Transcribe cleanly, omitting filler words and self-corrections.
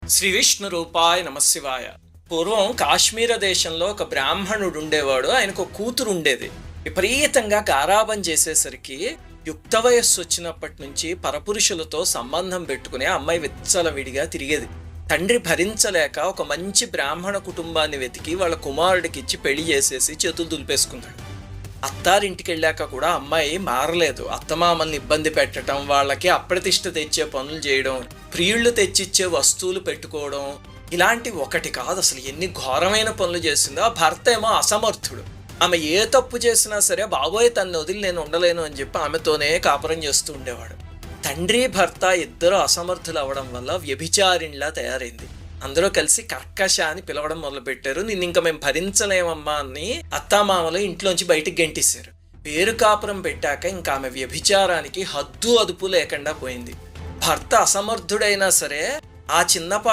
శ్రీ విష్ణు రూపాయ నమశివాయ. పూర్వం కాశ్మీర దేశంలో ఒక బ్రాహ్మణుడు ఉండేవాడు. ఆయనకు ఒక కూతురు ఉండేది. విపరీతంగా గారాబం చేసేసరికి యుక్త వయస్సు వచ్చినప్పటి నుంచి పరపురుషులతో సంబంధం పెట్టుకుని అమ్మాయి విచ్చలవిడిగా తిరిగేది. తండ్రి భరించలేక ఒక మంచి బ్రాహ్మణ కుటుంబాన్ని వెతికి వాళ్ళ కుమారుడికి ఇచ్చి పెళ్లి చేసేసి చేతులు దులిపేసుకున్నాడు. అత్తారింటికి వెళ్ళాక కూడా అమ్మాయి మారలేదు. అత్తమామల్ని ఇబ్బంది పెట్టడం, వాళ్ళకి అప్రతిష్ట తెచ్చే పనులు చేయడం, ప్రియుళ్ళు తెచ్చిచ్చే వస్తువులు పెట్టుకోవడం, ఇలాంటి ఒకటి కాదు అసలు ఎన్ని ఘోరమైన పనులు చేసిందో. ఆ భర్త ఏమో అసమర్థుడు. ఆమె ఏ తప్పు చేసినా సరే బాబోయ్ తన్ని వదిలి నేను ఉండలేను అని చెప్పి ఆమెతోనే కాపురం చేస్తూ ఉండేవాడు. తండ్రి భర్త ఇద్దరు అసమర్థులు అవ్వడం వల్ల వ్యభిచారిణిలా తయారైంది. అందరూ కలిసి కర్కశ అని పిలవడం మొదలుపెట్టారు. నిన్ను ఇంకా మేము భరించలేమమ్మా అని అత్తామామలు ఇంట్లోంచి బయటికి గెంటేశారు. పేరు కాపురం పెట్టాక ఇంకా ఆమె వ్యభిచారానికి హద్దు అదుపు లేకుండా పోయింది. భర్త అసమర్థుడైనా సరే ఆ చిన్నపాటి